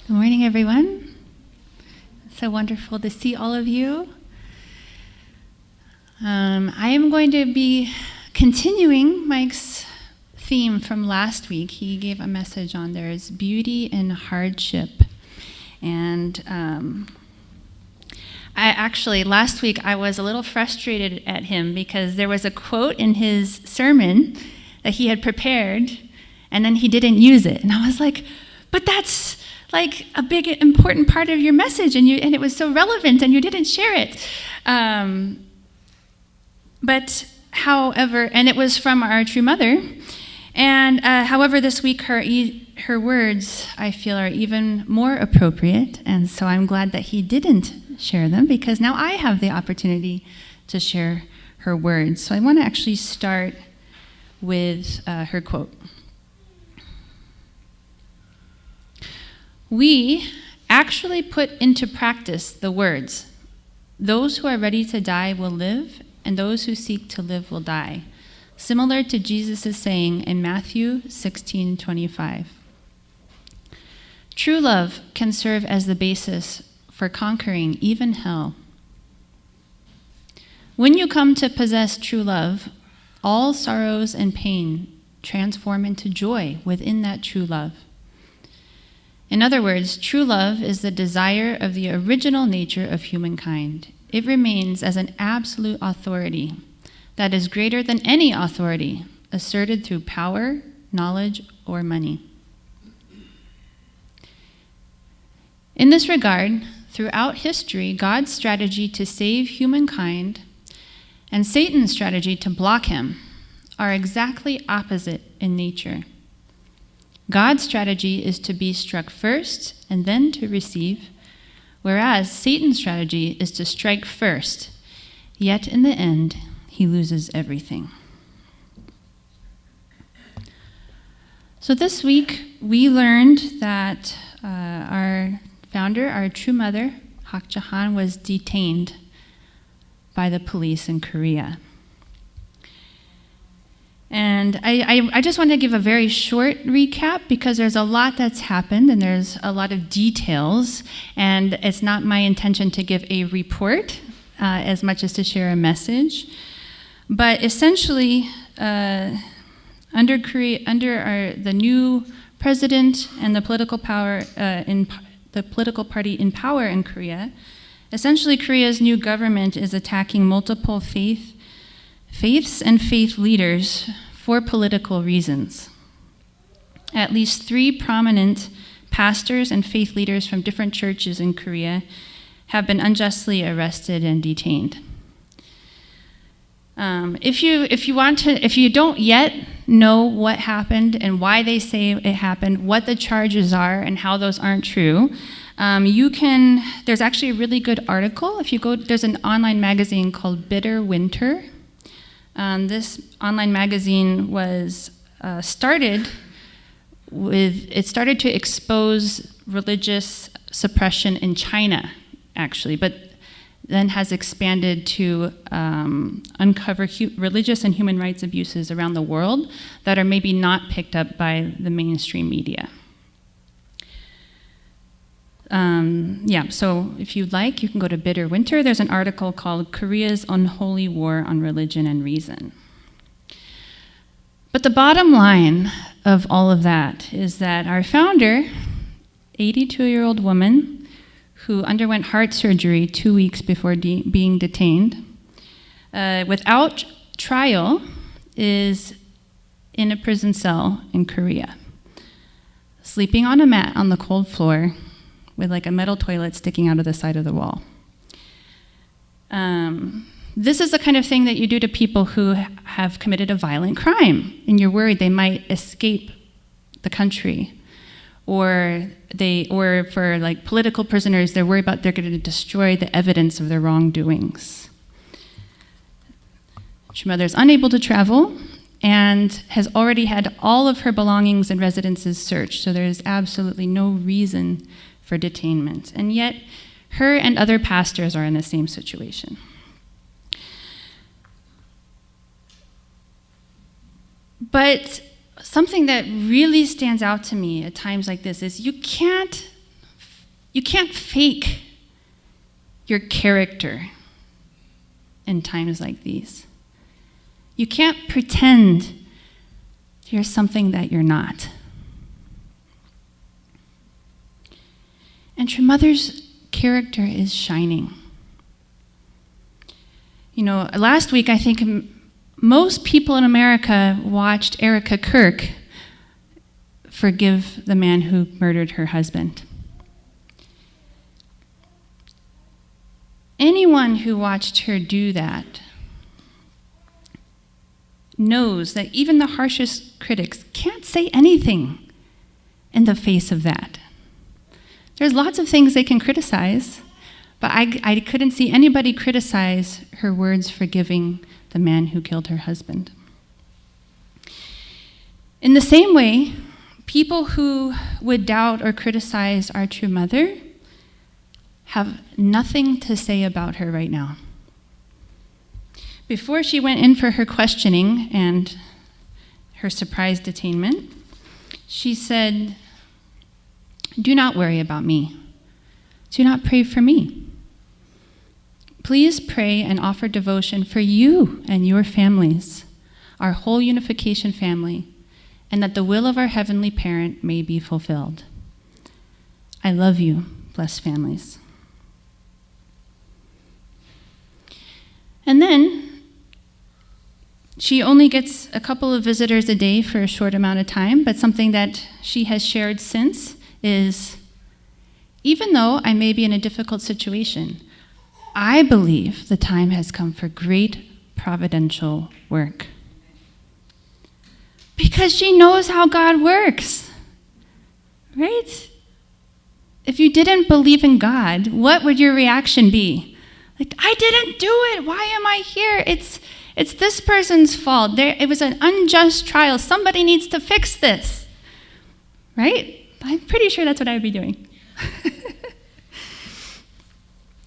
Good morning, everyone. So wonderful to see all of you. I am going to be continuing Mike's theme from last week. He gave a message on there is beauty in hardship. And last week I was a little frustrated at him because there was a quote in his sermon that he had prepared, and then he didn't use it. And I was like, but that's like a big, important part of your message, and it was so relevant, and you didn't share it. But however, and it was from our true mother, and however, this week her words, I feel, are even more appropriate, and so I'm glad that he didn't share them, because now I have the opportunity to share her words. So I want to actually start with her quote. We actually put into practice the words, "Those who are ready to die will live, and those who seek to live will die," similar to Jesus' saying in Matthew 16:25. True love can serve as the basis for conquering even hell. When you come to possess true love, all sorrows and pain transform into joy within that true love. In other words, true love is the desire of the original nature of humankind. It remains as an absolute authority that is greater than any authority asserted through power, knowledge, or money. In this regard, throughout history, God's strategy to save humankind and Satan's strategy to block him are exactly opposite in nature. God's strategy is to be struck first and then to receive, whereas Satan's strategy is to strike first, yet in the end, he loses everything. So this week, we learned that our founder, our true mother, Hak Jahan, was detained by the police in Korea. And I just want to give a very short recap because there's a lot that's happened and there's a lot of details, and it's not my intention to give a report as much as to share a message. But essentially, under the new president and the political power in the political party in power in Korea, essentially Korea's new government is attacking multiple faiths and faith leaders for political reasons. At least 3 prominent pastors and faith leaders from different churches in Korea have been unjustly arrested and detained. If you don't yet know what happened and why they say it happened, what the charges are, and how those aren't true, there's actually a really good article. There's an online magazine called Bitter Winter. This online magazine was started to expose religious suppression in China, actually, but then has expanded to uncover religious and human rights abuses around the world that are maybe not picked up by the mainstream media. So if you'd like, you can go to Bitter Winter. There's an article called Korea's Unholy War on Religion and Reason. But the bottom line of all of that is that our founder, 82-year-old woman who underwent heart surgery 2 weeks before being detained, without trial, is in a prison cell in Korea, sleeping on a mat on the cold floor, with like a metal toilet sticking out of the side of the wall. This is the kind of thing that you do to people who have committed a violent crime, and you're worried they might escape the country, or for like political prisoners, they're worried about they're going to destroy the evidence of their wrongdoings. Her mother is unable to travel and has already had all of her belongings and residences searched, so there's absolutely no reason for detainment. And yet, her and other pastors are in the same situation. But something that really stands out to me at times like this is you can't You can't fake your character in times like these. You can't pretend you're something that you're not. And your mother's character is shining. You know, last week I think most people in America watched Erica Kirk forgive the man who murdered her husband. Anyone who watched her do that knows that even the harshest critics can't say anything in the face of that. There's lots of things they can criticize, but I couldn't see anybody criticize her words forgiving the man who killed her husband. In the same way, people who would doubt or criticize our true mother have nothing to say about her right now. Before she went in for her questioning and her surprise detainment, she said, "Do not worry about me. Do not pray for me. Please pray and offer devotion for you and your families, our whole unification family, and that the will of our heavenly parent may be fulfilled. I love you, blessed families." And then she only gets a couple of visitors a day for a short amount of time, but something that she has shared since is, even though I may be in a difficult situation, I believe the time has come for great providential work. Because she knows how God works, right? If you didn't believe in God, what would your reaction be? Like, I didn't do it. Why am I here? It's this person's fault. It was an unjust trial. Somebody needs to fix this, right? I'm pretty sure that's what I would be doing.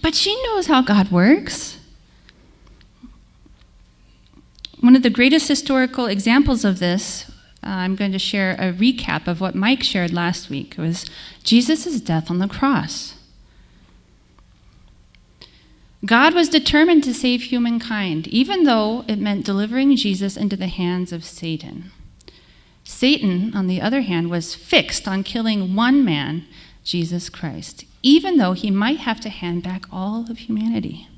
But she knows how God works. One of the greatest historical examples of this, I'm going to share a recap of what Mike shared last week. It was Jesus' death on the cross. God was determined to save humankind, even though it meant delivering Jesus into the hands of Satan. Satan, on the other hand, was fixed on killing one man, Jesus Christ, even though he might have to hand back all of humanity,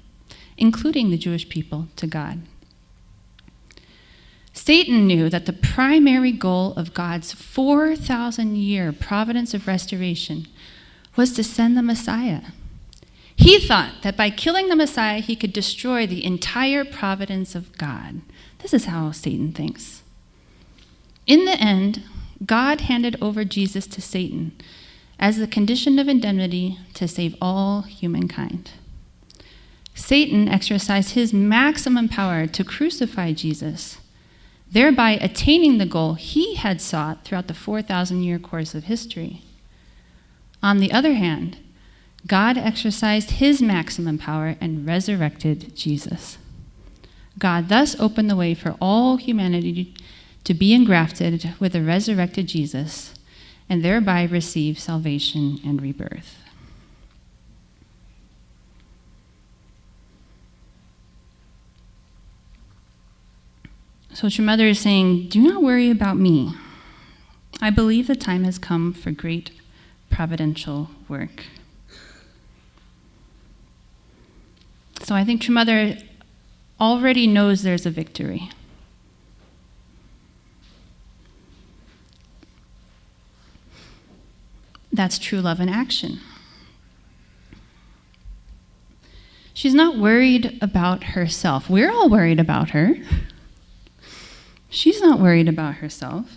including the Jewish people, to God. Satan knew that the primary goal of God's 4,000-year providence of restoration was to send the Messiah. He thought that by killing the Messiah, he could destroy the entire providence of God. This is how Satan thinks. In the end, God handed over Jesus to Satan as the condition of indemnity to save all humankind. Satan exercised his maximum power to crucify Jesus, thereby attaining the goal he had sought throughout the 4,000-year course of history. On the other hand, God exercised his maximum power and resurrected Jesus. God thus opened the way for all humanity to be engrafted with the resurrected Jesus and thereby receive salvation and rebirth. So what your mother is saying, do not worry about me. I believe the time has come for great providential work. So I think true mother already knows there's a victory. That's true love in action. She's not worried about herself. We're all worried about her. She's not worried about herself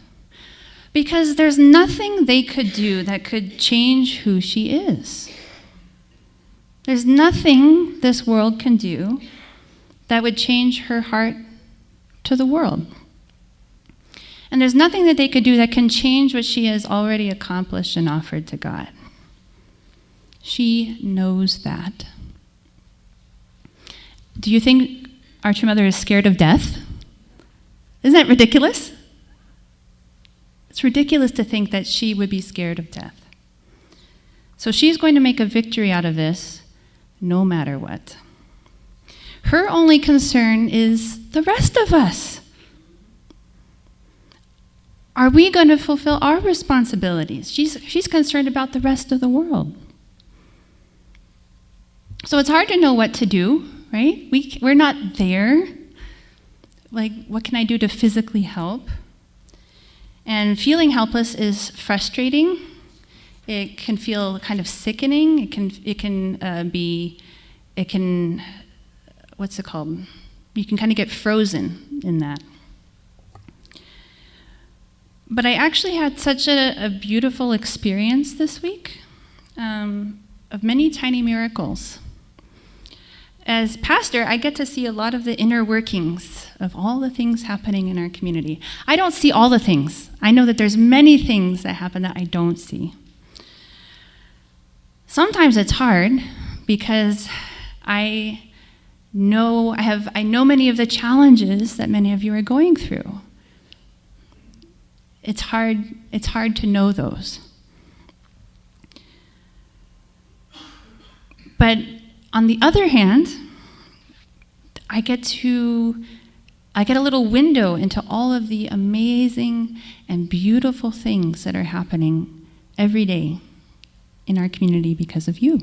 because there's nothing they could do that could change who she is. There's nothing this world can do that would change her heart to the world. And there's nothing that they could do that can change what she has already accomplished and offered to God. She knows that. Do you think our true mother is scared of death? Isn't that ridiculous? It's ridiculous to think that she would be scared of death. So she's going to make a victory out of this no matter what. Her only concern is the rest of us. Are we going to fulfill our responsibilities? She's concerned about the rest of the world. So it's hard to know what to do, right? We're not there. Like, what can I do to physically help? And feeling helpless is frustrating. It can feel kind of sickening. It can be, what's it called? You can kind of get frozen in that. But I actually had such a beautiful experience this week of many tiny miracles. As pastor, I get to see a lot of the inner workings of all the things happening in our community. I don't see all the things. I know that there's many things that happen that I don't see. Sometimes it's hard because I know many of the challenges that many of you are going through. It's hard to know those. But on the other hand, I get a little window into all of the amazing and beautiful things that are happening every day in our community because of you.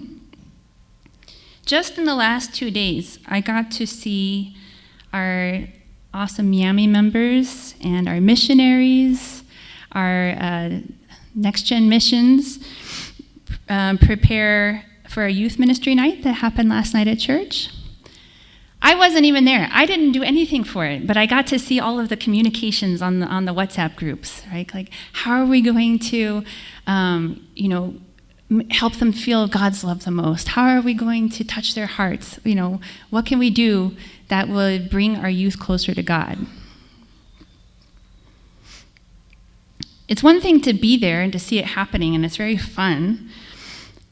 Just in the last 2 days, I got to see our awesome Miami members and our missionaries, our Next Gen missions, prepare for a youth ministry night that happened last night at church. I wasn't even there. I didn't do anything for it, but I got to see all of the communications on the WhatsApp groups, right? Like, how are we going to, help them feel God's love the most? How are we going to touch their hearts? What can we do that would bring our youth closer to God? It's one thing to be there and to see it happening, and it's very fun.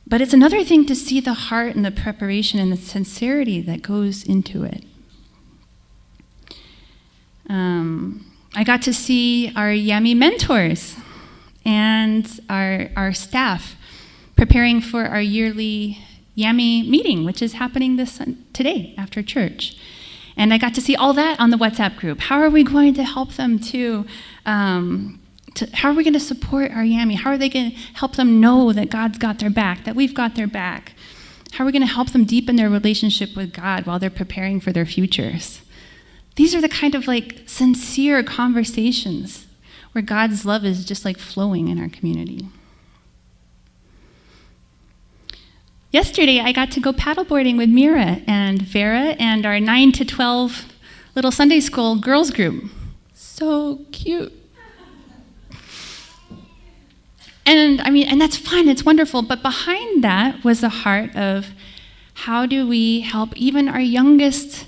But it's another thing to see the heart and the preparation and the sincerity that goes into it. I got to see our Yummy mentors and our staff preparing for our yearly Yummy meeting, which is happening today after church. And I got to see all that on the WhatsApp group. How are we going to help them how are we going to support our Yummy? How are they going to help them know that God's got their back, that we've got their back? How are we going to help them deepen their relationship with God while they're preparing for their futures? These are the kind of sincere conversations where God's love is just flowing in our community. Yesterday, I got to go paddleboarding with Mira and Vera and our 9 to 12 little Sunday school girls group. So cute. And that's fun, it's wonderful, but behind that was the heart of how do we help even our youngest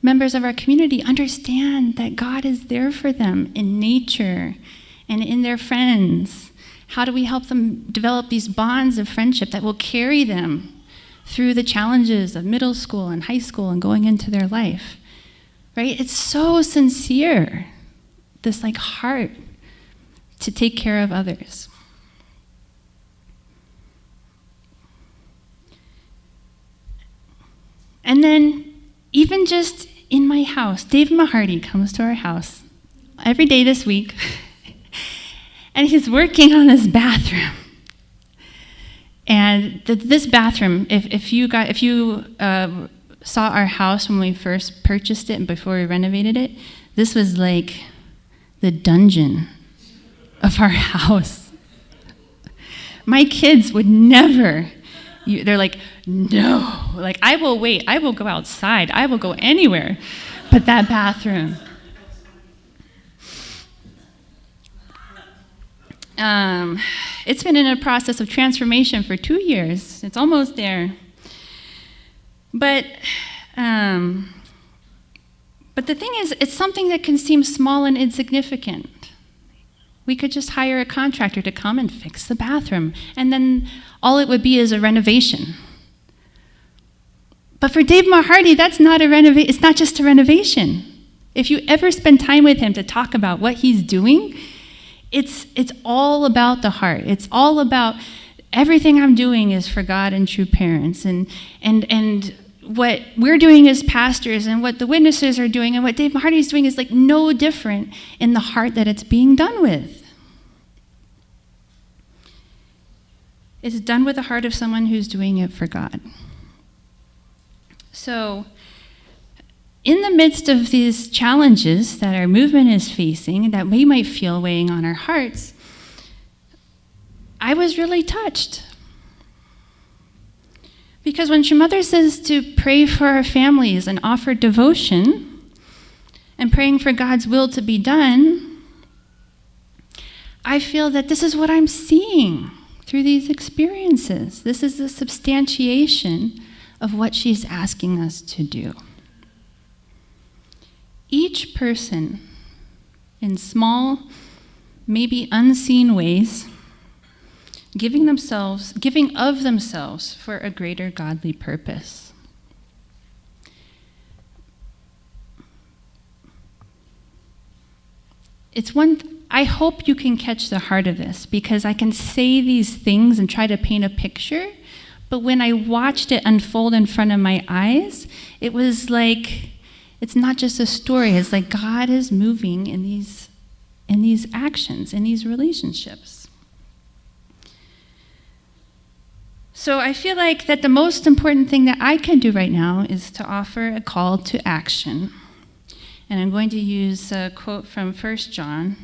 members of our community understand that God is there for them in nature and in their friends. How do we help them develop these bonds of friendship that will carry them through the challenges of middle school and high school and going into their life, right? It's so sincere, this heart to take care of others. And then, even just in my house, Dave Mahardy comes to our house every day this week, and he's working on this bathroom. And this bathroom, if you saw our house when we first purchased it and before we renovated it, this was like the dungeon of our house. My kids would never. They're like, no, I will wait, I will go outside, I will go anywhere but that bathroom. It's been in a process of transformation for 2 years. It's almost there. But the thing is, it's something that can seem small and insignificant. We could just hire a contractor to come and fix the bathroom, and then all it would be is a renovation. But for Dave Mahardy, that's not it's not just a renovation. If you ever spend time with him to talk about what he's doing, it's all about the heart. It's all about everything I'm doing is for God and true parents, and what we're doing as pastors and what the witnesses are doing and what Dave Hardy's doing is like no different in the heart that it's being done with. It's done with the heart of someone who's doing it for God. So, in the midst of these challenges that our movement is facing, that we might feel weighing on our hearts, I was really touched. Because when True Mother says to pray for our families and offer devotion and praying for God's will to be done, I feel that this is what I'm seeing through these experiences. This is the substantiation of what she's asking us to do. Each person, in small, maybe unseen ways, giving of themselves for a greater godly purpose. I hope you can catch the heart of this, because I can say these things and try to paint a picture, but when I watched it unfold in front of my eyes, it was like, it's not just a story, it's like God is moving in these actions, in these relationships. So I feel like that the most important thing that I can do right now is to offer a call to action. And I'm going to use a quote from 1 John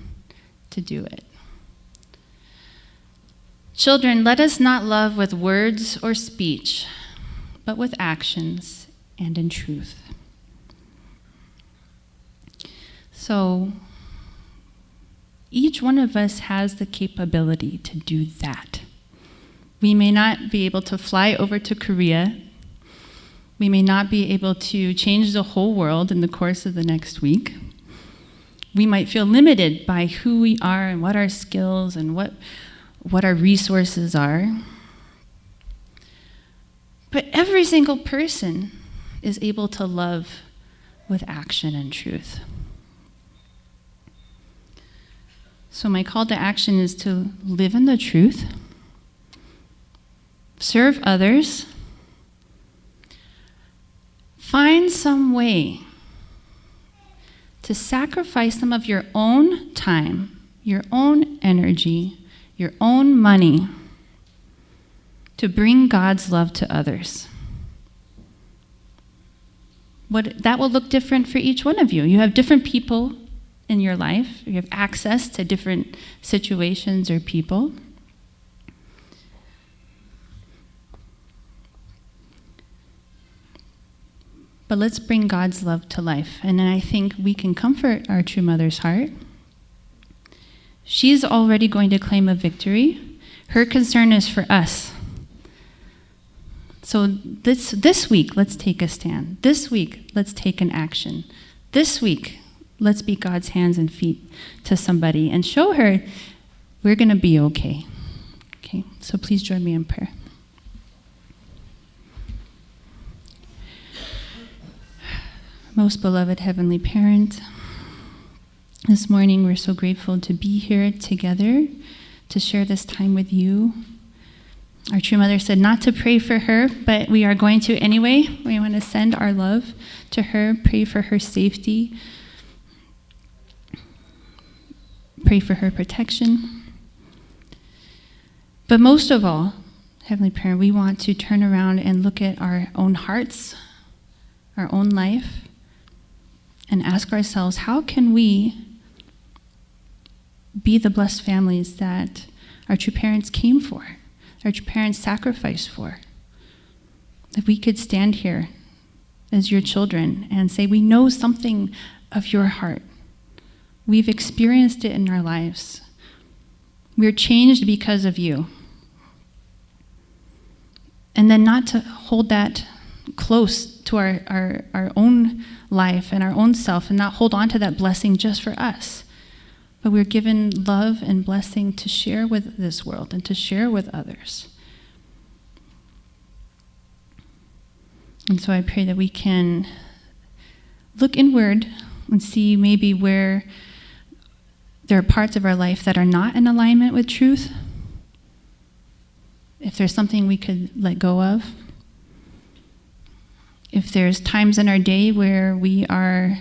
to do it. Children, let us not love with words or speech, but with actions and in truth. So each one of us has the capability to do that. We may not be able to fly over to Korea. We may not be able to change the whole world in the course of the next week. We might feel limited by who we are and what our skills and what our resources are. But every single person is able to love with action and truth. So my call to action is to live in the truth, serve others, find some way to sacrifice some of your own time, your own energy, your own money to bring God's love to others. That will look different for each one of you. You have different people in your life. You have access to different situations or people. But let's bring God's love to life. And I think we can comfort our true mother's heart. She's already going to claim a victory. Her concern is for us. So this week, let's take a stand. This week, let's take an action. This week, let's be God's hands and feet to somebody and show her we're going to be okay. Okay, so please join me in prayer. Most beloved Heavenly Parent, this morning we're so grateful to be here together to share this time with you. Our true mother said not to pray for her, but we are going to anyway. We want to send our love to her, pray for her safety, pray for her protection. But most of all, Heavenly Parent, we want to turn around and look at our own hearts, our own life, and ask ourselves, how can we be the blessed families that our true parents came for, our true parents sacrificed for? That we could stand here as your children and say, we know something of your heart. We've experienced it in our lives. We're changed because of you. And then not to hold that close to our own life and our own self and not hold on to that blessing just for us. But we're given love and blessing to share with this world and to share with others. And so I pray that we can look inward and see maybe where there are parts of our life that are not in alignment with truth. if there's something we could let go of, if there's times in our day where we are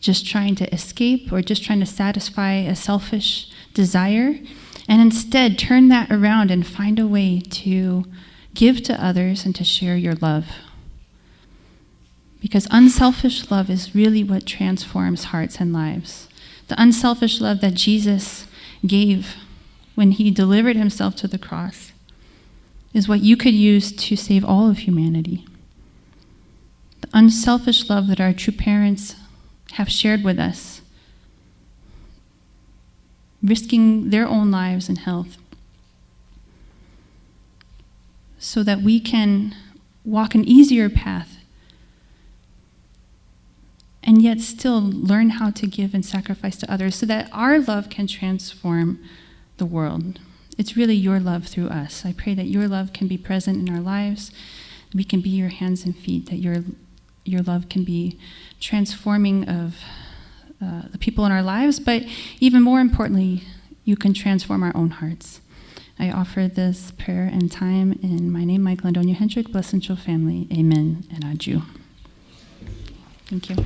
just trying to escape or just trying to satisfy a selfish desire, and instead turn that around and find a way to give to others and to share your love. Because unselfish love is really what transforms hearts and lives. The unselfish love that Jesus gave when he delivered himself to the cross is what you could use to save all of humanity. The unselfish love that our true parents have shared with us, risking their own lives and health, so that we can walk an easier path and yet still learn how to give and sacrifice to others, so that our love can transform the world. It's really your love through us. I pray that your love can be present in our lives. We can be your hands and feet, that your love can be transforming of the people in our lives, but even more importantly, you can transform our own hearts. I offer this prayer and time in my name, Michael and Adonia Hendrick, Blessed and Chill Family. Amen and adieu. Thank you.